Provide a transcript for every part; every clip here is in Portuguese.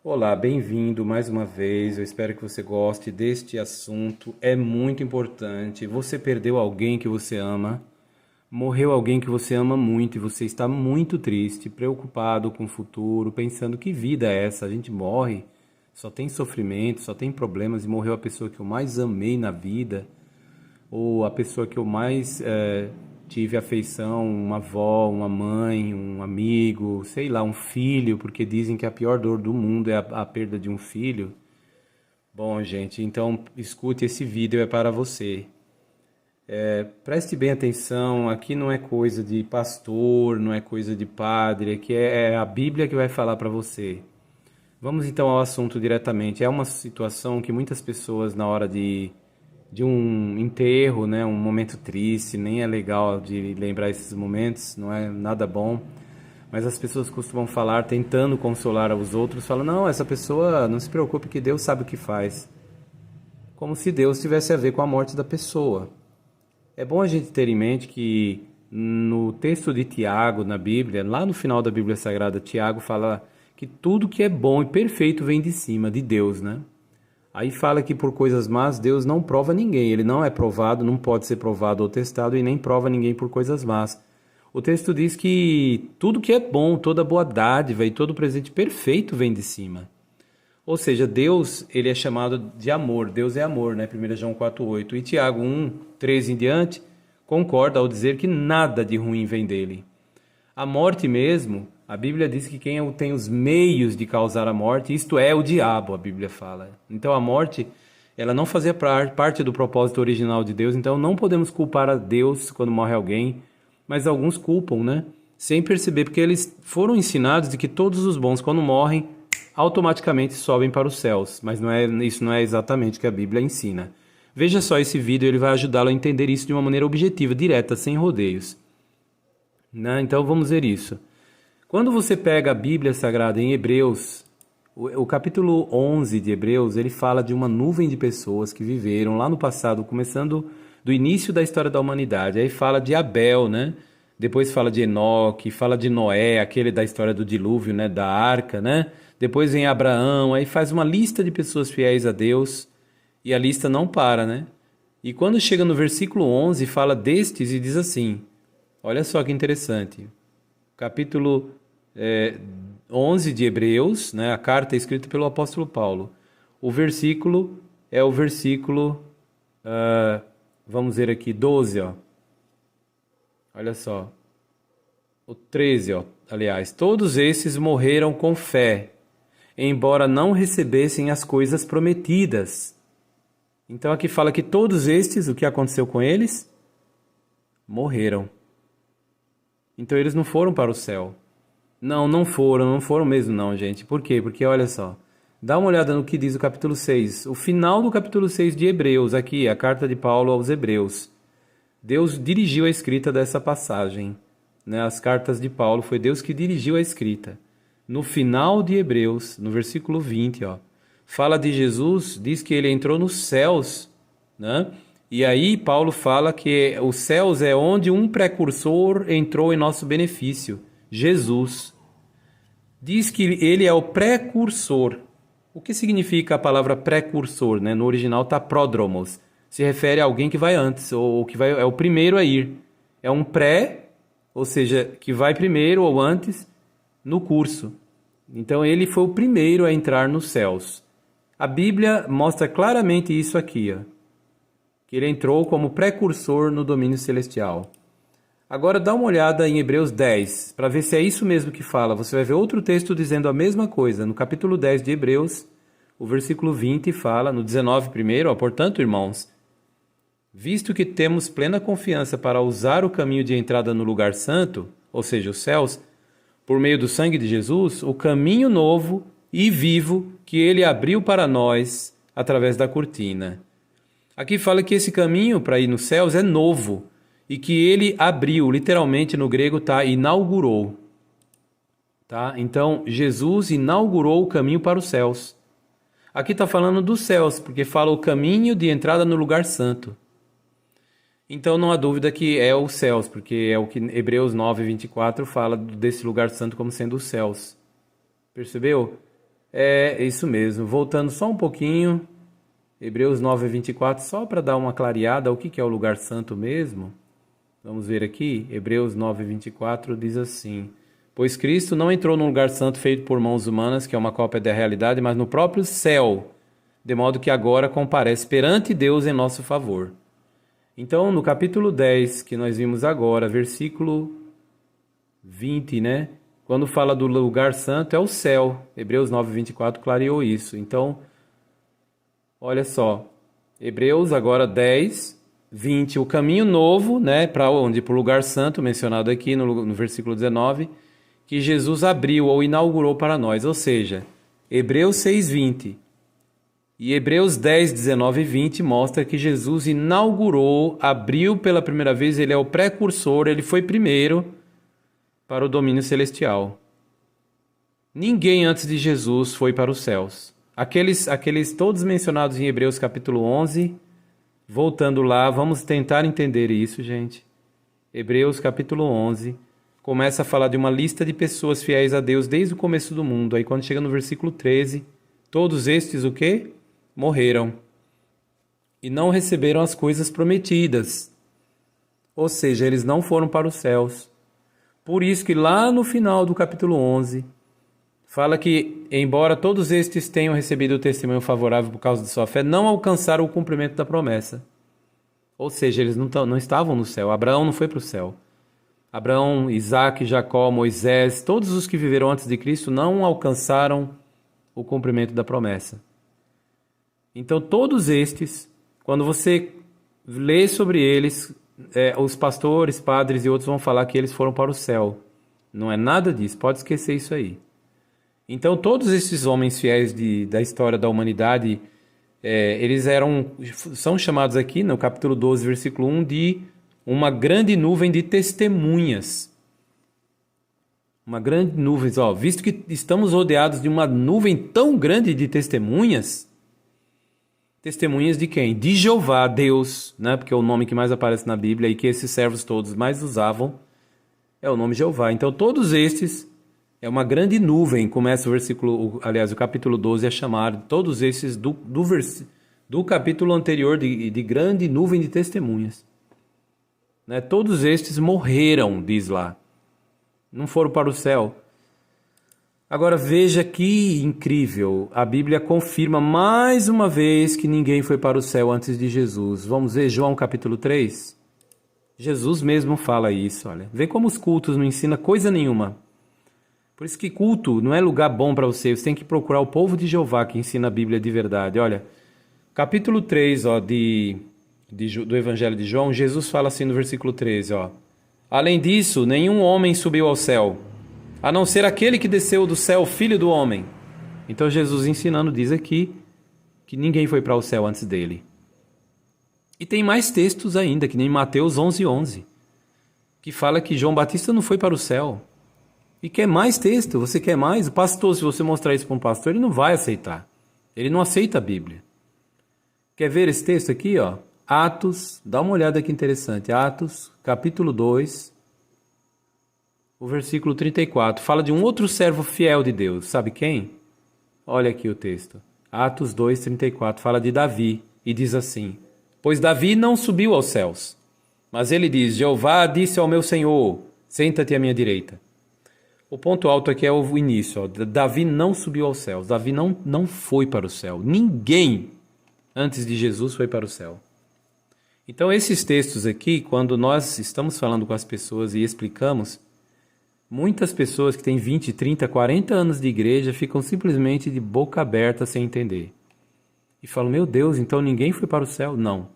Olá, bem-vindo mais uma vez. Eu espero que você goste deste assunto. É muito importante. Você perdeu alguém que você ama, morreu alguém que você ama muito e você está muito triste, preocupado com o futuro, pensando que vida é essa? A gente morre, só tem sofrimento, só tem problemas e morreu a pessoa que eu mais amei na vida ou a pessoa que eu mais tive afeição, uma avó, uma mãe, um amigo, sei lá, um filho, porque dizem que a pior dor do mundo é a perda de um filho. Bom, gente, então escute esse vídeo, é para você. Preste bem atenção, aqui não é coisa de pastor, não é coisa de padre, aqui é a Bíblia que vai falar para você. Vamos então ao assunto diretamente. É uma situação que muitas pessoas, na hora de um enterro, né, um momento triste, nem é legal de lembrar esses momentos, não é nada bom, mas as pessoas costumam falar, tentando consolar os outros, falam, não, essa pessoa não se preocupe que Deus sabe o que faz. Como se Deus tivesse a ver com a morte da pessoa. É bom a gente ter em mente que no texto de Tiago, na Bíblia, lá no final da Bíblia Sagrada, Tiago fala que tudo que é bom e perfeito vem de cima, de Deus, né? Aí fala que por coisas más Deus não prova ninguém, ele não é provado, não pode ser provado ou testado e nem prova ninguém por coisas más. O texto diz que tudo que é bom, toda boa dádiva e todo presente perfeito vem de cima. Ou seja, Deus, ele é chamado de amor, Deus é amor, né? 1 João 4,8. E Tiago 1,13 em diante, concorda ao dizer que nada de ruim vem dele. A morte mesmo, a Bíblia diz que quem tem os meios de causar a morte, isto é o diabo, a Bíblia fala. Então a morte, ela não fazia parte do propósito original de Deus, então não podemos culpar a Deus quando morre alguém, mas alguns culpam, né? Sem perceber, porque eles foram ensinados de que todos os bons, quando morrem, automaticamente sobem para os céus, mas isso não é exatamente o que a Bíblia ensina. Veja só esse vídeo, ele vai ajudá-lo a entender isso de uma maneira objetiva, direta, sem rodeios. Né? Então vamos ver isso. Quando você pega a Bíblia Sagrada em Hebreus, o capítulo 11 de Hebreus, ele fala de uma nuvem de pessoas que viveram lá no passado, começando do início da história da humanidade. Aí fala de Abel, né? Depois fala de Enoque, fala de Noé, aquele da história do dilúvio, né? Da arca, né? Depois vem Abraão, aí faz uma lista de pessoas fiéis a Deus e a lista não para, né? E quando chega no versículo 11, fala destes e diz assim, olha só que interessante, capítulo 11 de Hebreus, né? A carta é escrita pelo apóstolo Paulo. O versículo é o versículo, vamos ver aqui, 12, ó. Olha só. O 13, ó. Aliás, todos esses morreram com fé, embora não recebessem as coisas prometidas. Então aqui fala que todos estes, o que aconteceu com eles? Morreram. Então eles não foram para o céu. Não foram mesmo não, gente. Por quê? Porque olha só, dá uma olhada no que diz o capítulo 6. O final do capítulo 6 de Hebreus, aqui, a carta de Paulo aos Hebreus. Deus dirigiu a escrita dessa passagem. Né? As cartas de Paulo, foi Deus que dirigiu a escrita. No final de Hebreus, no versículo 20, ó, fala de Jesus, diz que ele entrou nos céus, né? E aí Paulo fala que os céus é onde um precursor entrou em nosso benefício, Jesus. Diz que ele é o precursor. O que significa a palavra precursor, né? No original está pródromos. Se refere a alguém que vai antes, ou que vai, é o primeiro a ir. É um pré, ou seja, que vai primeiro ou antes no curso. Então ele foi o primeiro a entrar nos céus. A Bíblia mostra claramente isso aqui, ó, que ele entrou como precursor no domínio celestial. Agora dá uma olhada em Hebreus 10, para ver se é isso mesmo que fala. Você vai ver outro texto dizendo a mesma coisa. No capítulo 10 de Hebreus, o versículo 20 fala, no 19 primeiro, ó, portanto, irmãos, visto que temos plena confiança para usar o caminho de entrada no lugar santo, ou seja, os céus, por meio do sangue de Jesus, o caminho novo e vivo que ele abriu para nós através da cortina. Aqui fala que esse caminho para ir nos céus é novo e que ele abriu, literalmente no grego está inaugurou. Tá? Então, Jesus inaugurou o caminho para os céus. Aqui está falando dos céus, porque fala o caminho de entrada no lugar santo. Então não há dúvida que é os céus, porque é o que Hebreus 9, 24 fala desse lugar santo como sendo os céus. Percebeu? É isso mesmo. Voltando só um pouquinho, Hebreus 9:24, só para dar uma clareada, o que é o lugar santo mesmo? Vamos ver aqui, Hebreus 9:24 diz assim: Pois Cristo não entrou num lugar santo feito por mãos humanas, que é uma cópia da realidade, mas no próprio céu, de modo que agora comparece perante Deus em nosso favor. Então, no capítulo 10, que nós vimos agora, versículo 20, né? Quando fala do lugar santo, é o céu. Hebreus 9:24 clareou isso. Então, olha só, Hebreus agora 10, 20, o caminho novo, né? Para onde? Para o lugar santo, mencionado aqui no versículo 19, que Jesus abriu ou inaugurou para nós. Ou seja, Hebreus 6:20 e Hebreus 10, 19 e 20 mostra que Jesus inaugurou, abriu pela primeira vez, ele é o precursor, ele foi primeiro para o domínio celestial. Ninguém antes de Jesus foi para os céus. Aqueles todos mencionados em Hebreus capítulo 11, voltando lá, vamos tentar entender isso, gente. Hebreus capítulo 11 começa a falar de uma lista de pessoas fiéis a Deus desde o começo do mundo. Aí quando chega no versículo 13, todos estes o quê? Morreram e não receberam as coisas prometidas. Ou seja, eles não foram para os céus. Por isso que lá no final do capítulo 11, fala que, embora todos estes tenham recebido o testemunho favorável por causa de sua fé, não alcançaram o cumprimento da promessa. Ou seja, eles não estavam no céu. Abraão não foi para o céu. Abraão, Isaac, Jacó, Moisés, todos os que viveram antes de Cristo não alcançaram o cumprimento da promessa. Então, todos estes, quando você lê sobre eles, os pastores, padres e outros vão falar que eles foram para o céu. Não é nada disso, pode esquecer isso aí. Então, todos esses homens fiéis da história da humanidade, eles são chamados aqui, no capítulo 12, versículo 1, de uma grande nuvem de testemunhas. Uma grande nuvem, visto que estamos rodeados de uma nuvem tão grande de testemunhas, testemunhas de quem? De Jeová, Deus, né? Porque é o nome que mais aparece na Bíblia e que esses servos todos mais usavam é o nome Jeová. Então, todos estes é uma grande nuvem, começa o capítulo 12 a chamar todos esses do capítulo anterior de grande nuvem de testemunhas. Né? Todos estes morreram, diz lá. Não foram para o céu. Agora veja que incrível, a Bíblia confirma mais uma vez que ninguém foi para o céu antes de Jesus. Vamos ver João capítulo 3? Jesus mesmo fala isso, olha. Vê como os cultos não ensinam coisa nenhuma. Por isso que culto não é lugar bom para você, você tem que procurar o povo de Jeová que ensina a Bíblia de verdade. Olha, capítulo 3 do Evangelho de João, Jesus fala assim no versículo 13, Além disso, nenhum homem subiu ao céu, a não ser aquele que desceu do céu, o Filho do Homem. Então Jesus ensinando diz aqui que ninguém foi para o céu antes dele. E tem mais textos ainda, que nem Mateus 11:11, que fala que João Batista não foi para o céu. E quer mais texto? Você quer mais? O pastor, se você mostrar isso para um pastor, ele não vai aceitar. Ele não aceita a Bíblia. Quer ver esse texto aqui, Atos, dá uma olhada que interessante. Atos, capítulo 2, o versículo 34. Fala de um outro servo fiel de Deus. Sabe quem? Olha aqui o texto. Atos 2, 34. Fala de Davi e diz assim: Pois Davi não subiu aos céus, mas ele diz: Jeová disse ao meu Senhor, senta-te à minha direita. O ponto alto aqui é o início. Davi não subiu aos céus. Davi não foi para o céu. Ninguém antes de Jesus foi para o céu. Então, esses textos aqui, quando nós estamos falando com as pessoas e explicamos, muitas pessoas que têm 20, 30, 40 anos de igreja ficam simplesmente de boca aberta sem entender. E falam, meu Deus, então ninguém foi para o céu? Não.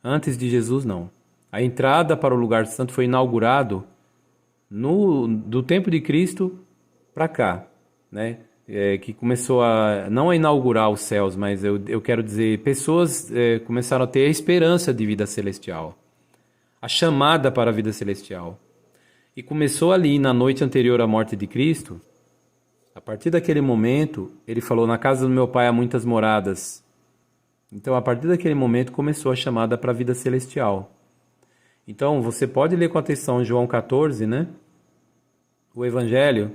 Antes de Jesus, não. A entrada para o lugar santo foi inaugurado do tempo de Cristo para cá, né? Que começou não a inaugurar os céus, mas eu quero dizer, pessoas começaram a ter a esperança de vida celestial, a chamada para a vida celestial. E começou ali, na noite anterior à morte de Cristo. A partir daquele momento, ele falou, na casa do meu pai há muitas moradas. Então, a partir daquele momento, começou a chamada para a vida celestial. Então, você pode ler com atenção João 14, né? O Evangelho,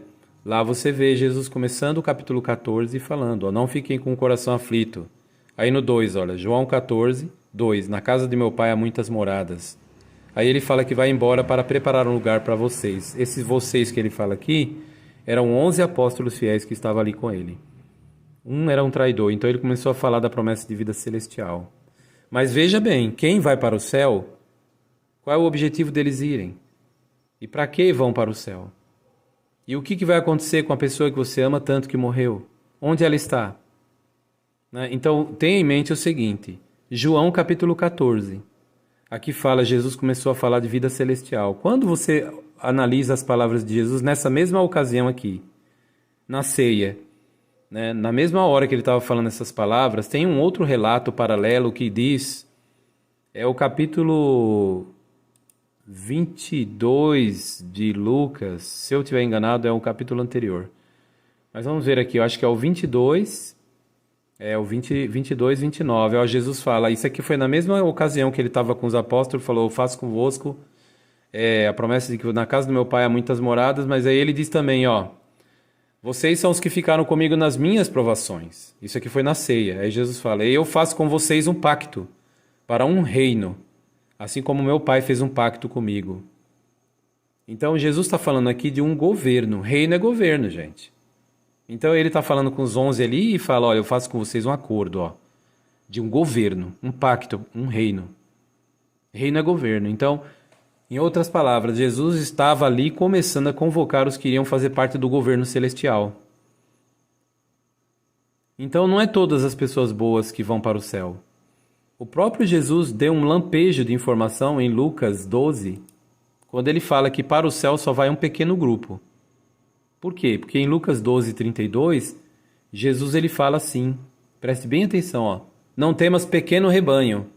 Lá você vê Jesus começando o capítulo 14 e falando, ó, não fiquem com o coração aflito. Aí no 2, olha, João 14, 2, na casa de meu pai há muitas moradas. Aí ele fala que vai embora para preparar um lugar para vocês. Esses vocês que ele fala aqui eram 11 apóstolos fiéis que estavam ali com ele. Um era um traidor, então ele começou a falar da promessa de vida celestial. Mas veja bem, quem vai para o céu, qual é o objetivo deles irem? E para que vão para o céu? E o que vai acontecer com a pessoa que você ama tanto que morreu? Onde ela está? Né? Então, tenha em mente o seguinte, João capítulo 14. Aqui fala, Jesus começou a falar de vida celestial. Quando você analisa as palavras de Jesus, nessa mesma ocasião aqui, na ceia, né, na mesma hora que ele estava falando essas palavras, tem um outro relato paralelo que diz, é o capítulo 22 de Lucas, se eu estiver enganado, é um capítulo anterior. Mas vamos ver aqui, eu acho que é o 22, o 22, 29. Ó, Jesus fala, isso aqui foi na mesma ocasião que ele estava com os apóstolos, falou, eu faço convosco a promessa de que na casa do meu pai há muitas moradas, mas aí ele diz também, ó, vocês são os que ficaram comigo nas minhas provações. Isso aqui foi na ceia. Aí Jesus fala, eu faço com vocês um pacto para um reino, assim como meu pai fez um pacto comigo. Então, Jesus está falando aqui de um governo. Reino é governo, gente. Então, ele está falando com os 11 ali e fala, olha, eu faço com vocês um acordo, ó, de um governo, um pacto, um reino. Reino é governo. Então, em outras palavras, Jesus estava ali começando a convocar os que iriam fazer parte do governo celestial. Então, não é todas as pessoas boas que vão para o céu. O próprio Jesus deu um lampejo de informação em Lucas 12, quando ele fala que para o céu só vai um pequeno grupo. Por quê? Porque em Lucas 12, 32, Jesus ele fala assim, preste bem atenção, ó, não temas pequeno rebanho,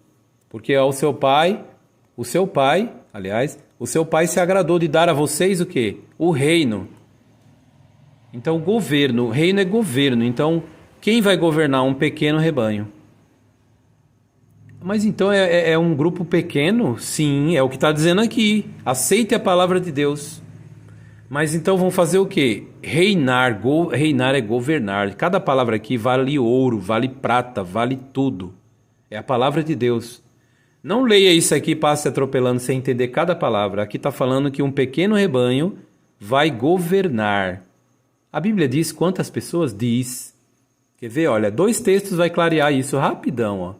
porque o seu pai se agradou de dar a vocês o quê? O reino. Então, governo, reino é governo, então quem vai governar um pequeno rebanho? Mas então é um grupo pequeno? Sim, é o que está dizendo aqui. Aceite a palavra de Deus. Mas então vão fazer o quê? Reinar. Reinar é governar. Cada palavra aqui vale ouro, vale prata, vale tudo. É a palavra de Deus. Não leia isso aqui e passe atropelando sem entender cada palavra. Aqui está falando que um pequeno rebanho vai governar. A Bíblia diz quantas pessoas? Diz. Quer ver? Olha, 2 textos vai clarear isso rapidão, ó.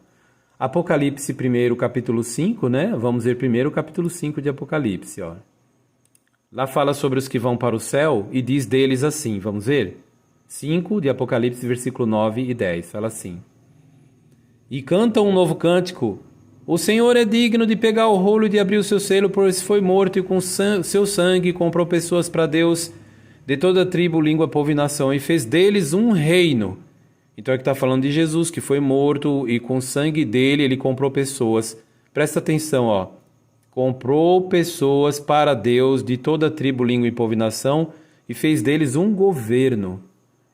Apocalipse 1, capítulo 5, né? Vamos ver primeiro o capítulo 5 de Apocalipse, ó. Lá fala sobre os que vão para o céu e diz deles assim, vamos ver? 5 de Apocalipse, versículo 9 e 10, fala assim. E cantam um novo cântico. O Senhor é digno de pegar o rolo e de abrir o seu selo, pois foi morto e com seu sangue comprou pessoas para Deus de toda tribo, língua, povo e nação e fez deles um reino. Então aqui está falando de Jesus, que foi morto e com o sangue dele ele comprou pessoas. Presta atenção, ó. Comprou pessoas para Deus de toda tribo, língua e povo e nação e fez deles um governo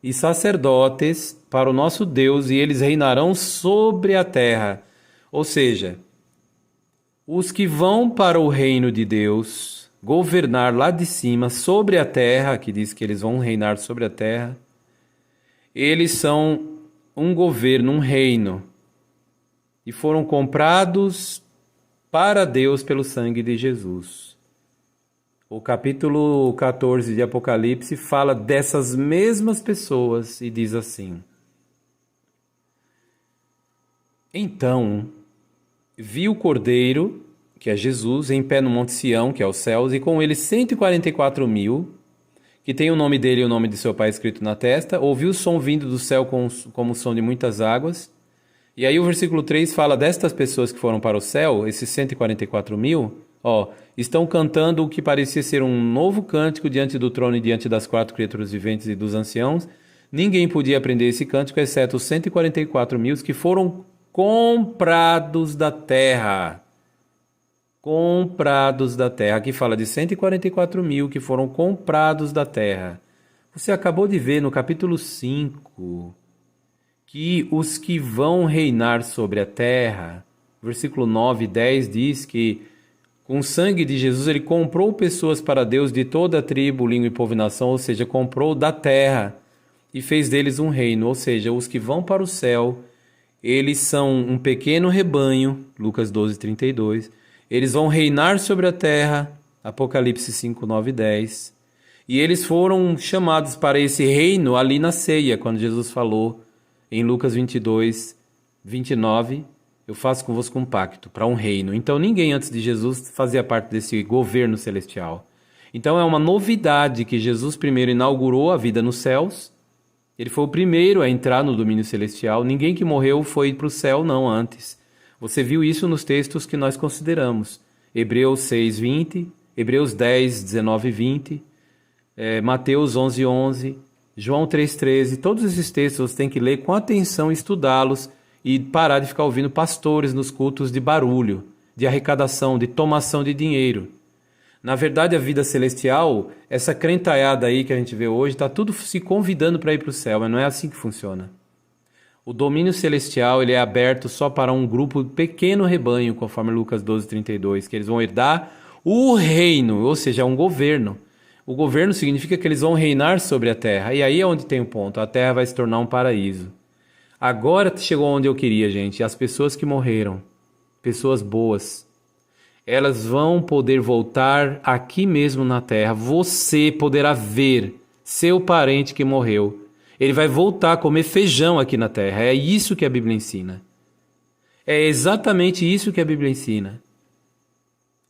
e sacerdotes para o nosso Deus e eles reinarão sobre a terra. Ou seja, os que vão para o reino de Deus, governar lá de cima sobre a terra, que diz que eles vão reinar sobre a terra, eles são um governo, um reino, e foram comprados para Deus pelo sangue de Jesus. O capítulo 14 de Apocalipse fala dessas mesmas pessoas e diz assim: Então, vi o Cordeiro, que é Jesus, em pé no Monte Sião, que é os céus, e com ele 144.000, que tem o nome dele e o nome de seu pai escrito na testa, ouviu o som vindo do céu como o som de muitas águas. E aí o versículo 3 fala destas pessoas que foram para o céu, esses 144.000, ó, estão cantando o que parecia ser um novo cântico diante do trono e diante das 4 criaturas viventes e dos anciãos. Ninguém podia aprender esse cântico, exceto os 144.000 que foram comprados da terra. Comprados da terra. Aqui fala de 144.000 que foram comprados da terra. Você acabou de ver no capítulo 5 que os que vão reinar sobre a terra, versículo 9 e 10 diz que Com o sangue de Jesus, ele comprou pessoas para Deus de toda a tribo, língua e povo e nação, ou seja, comprou da terra e fez deles um reino, ou seja, os que vão para o céu, eles são um pequeno rebanho, Lucas 12:32. Eles vão reinar sobre a terra, Apocalipse 5, 9 e 10. E eles foram chamados para esse reino ali na ceia, quando Jesus falou em Lucas 22, 29, eu faço convosco um pacto para um reino. Então ninguém antes de Jesus fazia parte desse governo celestial. Então é uma novidade que Jesus primeiro inaugurou a vida nos céus. Ele foi o primeiro a entrar no domínio celestial. Ninguém que morreu foi para o céu, não, antes. Você viu isso nos textos que nós consideramos. Hebreus 6, 20, Hebreus 10, 19 e 20, Mateus 11, 11, João 3, 13. Todos esses textos você tem que ler com atenção, estudá-los e parar de ficar ouvindo pastores nos cultos de barulho, de arrecadação, de tomação de dinheiro. Na verdade, a vida celestial, essa crentalhada aí que a gente vê hoje, está tudo se convidando para ir para o céu, mas não é assim que funciona. O domínio celestial ele é aberto só para um grupo pequeno rebanho, conforme Lucas 12:32, que eles vão herdar o reino, ou seja, um governo. O governo significa que eles vão reinar sobre a terra, e aí é onde tem o ponto, a terra vai se tornar um paraíso. Agora chegou onde eu queria, gente, as pessoas que morreram, pessoas boas, elas vão poder voltar aqui mesmo na terra. Você poderá ver seu parente que morreu. Ele vai voltar a comer feijão aqui na terra. É isso que a Bíblia ensina. É exatamente isso que a Bíblia ensina.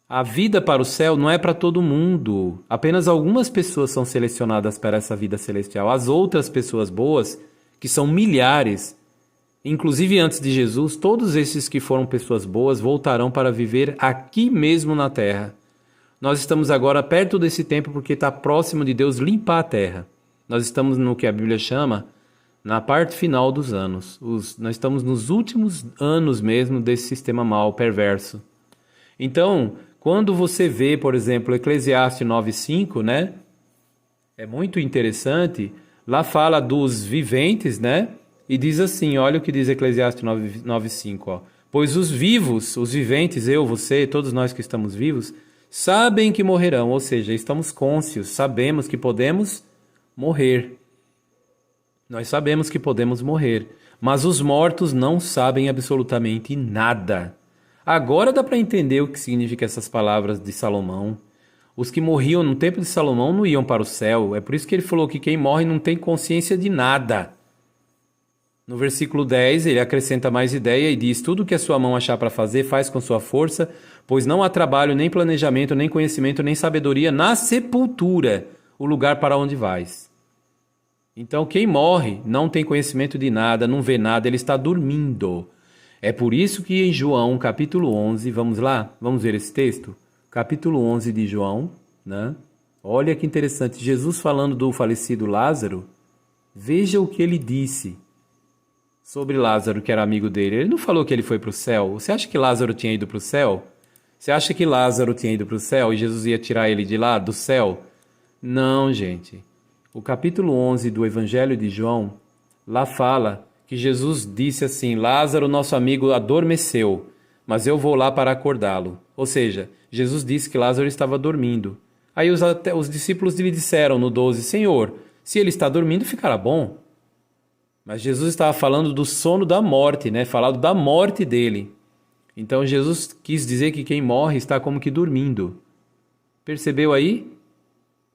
A vida para o céu não é para todo mundo. Apenas algumas pessoas são selecionadas para essa vida celestial. As outras pessoas boas, que são milhares, inclusive antes de Jesus, todos esses que foram pessoas boas voltarão para viver aqui mesmo na terra. Nós estamos agora perto desse tempo porque está próximo de Deus limpar a terra. Nós estamos no que a Bíblia chama na parte final dos anos. Nós estamos nos últimos anos mesmo desse sistema mau, perverso. Então, quando você vê, por exemplo, Eclesiastes 9:5, né? É muito interessante. Lá fala dos viventes, né? E diz assim, olha o que diz Eclesiastes 9:5, ó. Pois os vivos, os viventes, eu, você, todos nós que estamos vivos, sabem que morrerão, ou seja, estamos cônscios, sabemos que podemos morrer. Nós sabemos que podemos morrer, mas os mortos não sabem absolutamente nada. Agora dá para entender o que significa essas palavras de Salomão. Os que morriam no tempo de Salomão não iam para o céu, é por isso que ele falou que quem morre não tem consciência de nada. No versículo 10, ele acrescenta mais ideia e diz: tudo que a sua mão achar para fazer, faz com sua força, pois não há trabalho, nem planejamento, nem conhecimento, nem sabedoria na sepultura, o lugar para onde vais. Então, quem morre não tem conhecimento de nada, não vê nada, ele está dormindo. É por isso que em João, capítulo 11, vamos lá? Vamos ver esse texto? Capítulo 11 de João, né? Olha que interessante, Jesus falando do falecido Lázaro, veja o que ele disse sobre Lázaro, que era amigo dele. Ele não falou que ele foi para o céu. Você acha que Lázaro tinha ido para o céu? Você acha que Lázaro tinha ido para o céu e Jesus ia tirar ele de lá, do céu? Não, gente. O capítulo 11 do Evangelho de João, lá fala que Jesus disse assim, Lázaro, nosso amigo, adormeceu, mas eu vou lá para acordá-lo. Ou seja, Jesus disse que Lázaro estava dormindo. Aí os discípulos lhe disseram no 12, Senhor, se ele está dormindo, ficará bom. Mas Jesus estava falando do sono da morte, né? Falando da morte dele. Então Jesus quis dizer que quem morre está como que dormindo. Percebeu aí?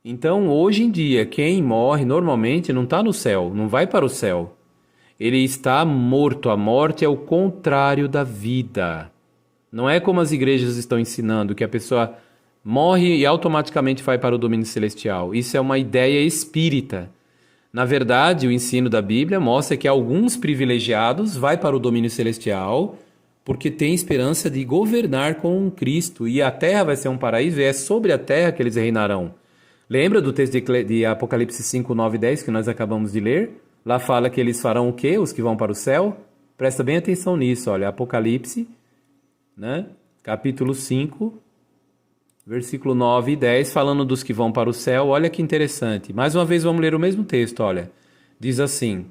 Então hoje em dia, quem morre normalmente não está no céu, não vai para o céu. Ele está morto. A morte é o contrário da vida. Não é como as igrejas estão ensinando, que a pessoa morre e automaticamente vai para o domínio celestial. Isso é uma ideia espírita. Na verdade, o ensino da Bíblia mostra que alguns privilegiados vão para o domínio celestial porque têm esperança de governar com Cristo e a terra vai ser um paraíso e é sobre a terra que eles reinarão. Lembra do texto de Apocalipse 5, 9 e 10 que nós acabamos de ler? Lá fala que eles farão o quê? Os que vão para o céu? Presta bem atenção nisso, olha, Apocalipse, né? Capítulo 5, versículo 9 e 10, falando dos que vão para o céu, olha que interessante. Mais uma vez vamos ler o mesmo texto, olha. Diz assim,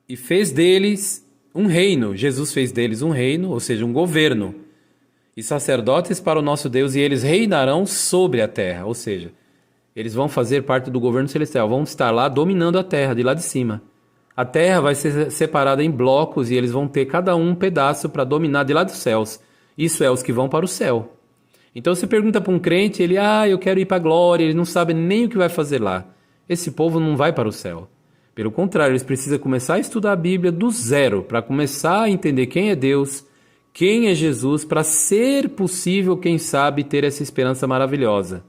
e fez deles um reino, Jesus fez deles um reino, ou seja, um governo, e sacerdotes para o nosso Deus, e eles reinarão sobre a terra. Ou seja, eles vão fazer parte do governo celestial, vão estar lá dominando a terra, de lá de cima. A terra vai ser separada em blocos e eles vão ter cada um pedaço para dominar de lá dos céus. Isso é, os que vão para o céu. Então você pergunta para um crente, ele, eu quero ir para a glória, ele não sabe nem o que vai fazer lá. Esse povo não vai para o céu. Pelo contrário, eles precisam começar a estudar a Bíblia do zero, para começar a entender quem é Deus, quem é Jesus, para ser possível, quem sabe, ter essa esperança maravilhosa.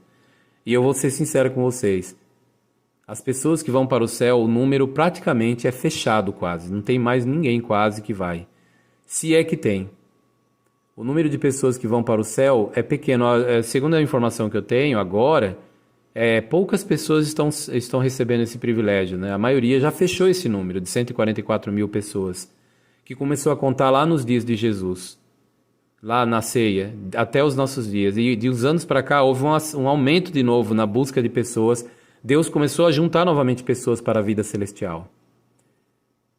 E eu vou ser sincero com vocês. As pessoas que vão para o céu, o número praticamente é fechado quase. Não tem mais ninguém quase que vai. Se é que tem. O número de pessoas que vão para o céu é pequeno. Segundo a informação que eu tenho agora, poucas pessoas estão recebendo esse privilégio, né? A maioria já fechou esse número de 144 mil pessoas, que começou a contar lá nos dias de Jesus, lá na ceia, até os nossos dias. E de uns anos para cá houve um aumento de novo na busca de pessoas. Deus começou a juntar novamente pessoas para a vida celestial.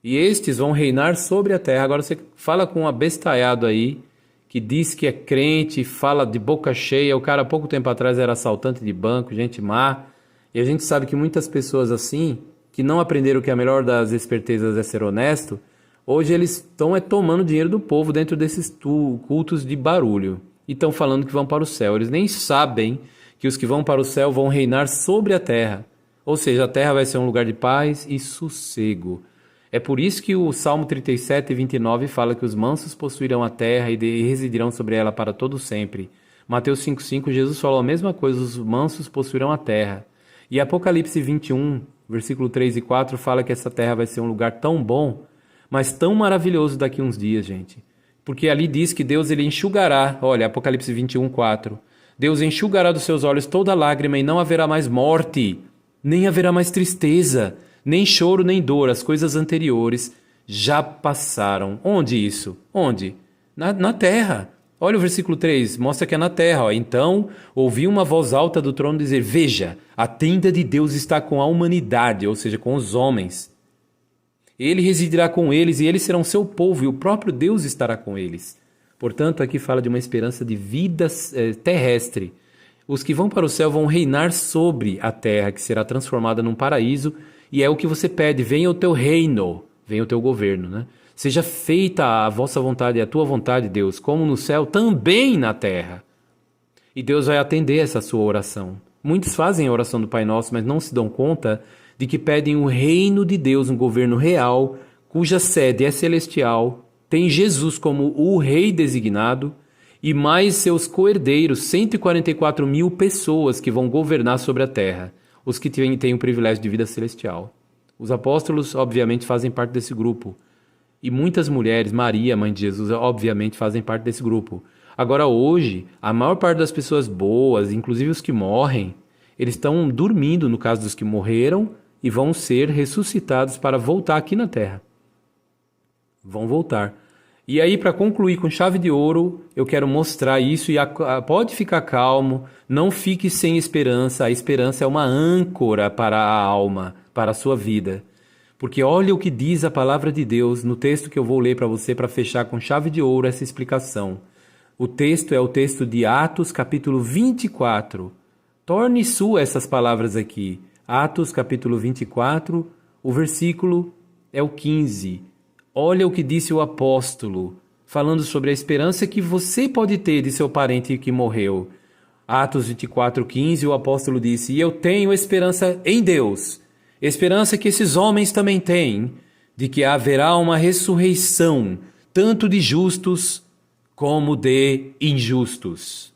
E estes vão reinar sobre a terra. Agora você fala com um abestalhado aí, que diz que é crente, fala de boca cheia. O cara há pouco tempo atrás era assaltante de banco, gente má. E a gente sabe que muitas pessoas assim, que não aprenderam que a melhor das espertezas é ser honesto, hoje eles estão tomando dinheiro do povo dentro desses cultos de barulho. E estão falando que vão para o céu. Eles nem sabem que os que vão para o céu vão reinar sobre a terra. Ou seja, a terra vai ser um lugar de paz e sossego. É por isso que o Salmo 37, 29 fala que os mansos possuirão a terra e residirão sobre ela para todo sempre. Mateus 5,5, Jesus falou a mesma coisa, os mansos possuirão a terra. E Apocalipse 21, versículo 3 e 4, fala que essa terra vai ser um lugar tão bom, mas tão maravilhoso daqui a uns dias, gente. Porque ali diz que Deus ele enxugará, olha, Apocalipse 21, 4, Deus enxugará dos seus olhos toda lágrima e não haverá mais morte, nem haverá mais tristeza, nem choro, nem dor. As coisas anteriores já passaram. Onde isso? Onde? Na terra. Olha o versículo 3, mostra que é na terra. Ó. Então, ouvi uma voz alta do trono dizer, veja, a tenda de Deus está com a humanidade, ou seja, com os homens. Ele residirá com eles e eles serão seu povo e o próprio Deus estará com eles. Portanto, aqui fala de uma esperança de vida terrestre. Os que vão para o céu vão reinar sobre a terra, que será transformada num paraíso, e é o que você pede, venha o teu reino, venha o teu governo, né? Seja feita a vossa vontade, a tua vontade, Deus, como no céu, também na terra. E Deus vai atender essa sua oração. Muitos fazem a oração do Pai Nosso, mas não se dão conta de que pedem o reino de Deus, um governo real, cuja sede é celestial, tem Jesus como o rei designado e mais seus co-herdeiros, 144 mil pessoas que vão governar sobre a terra, os que têm o privilégio de vida celestial. Os apóstolos, obviamente, fazem parte desse grupo. E muitas mulheres, Maria, mãe de Jesus, obviamente, fazem parte desse grupo. Agora, hoje, a maior parte das pessoas boas, inclusive os que morrem, eles estão dormindo, no caso dos que morreram, e vão ser ressuscitados para voltar aqui na terra. Vão voltar. E aí, para concluir com chave de ouro, eu quero mostrar isso e pode ficar calmo, não fique sem esperança. A esperança é uma âncora para a alma, para a sua vida. Porque olha o que diz a palavra de Deus no texto que eu vou ler para você para fechar com chave de ouro essa explicação. O texto é o texto de Atos, capítulo 24. Torne sua essas palavras aqui. Atos, capítulo 24, o versículo é o 15. Olha o que disse o apóstolo, falando sobre a esperança que você pode ter de seu parente que morreu. Atos 24, 15, o apóstolo disse, e eu tenho esperança em Deus, esperança que esses homens também têm, de que haverá uma ressurreição, tanto de justos como de injustos.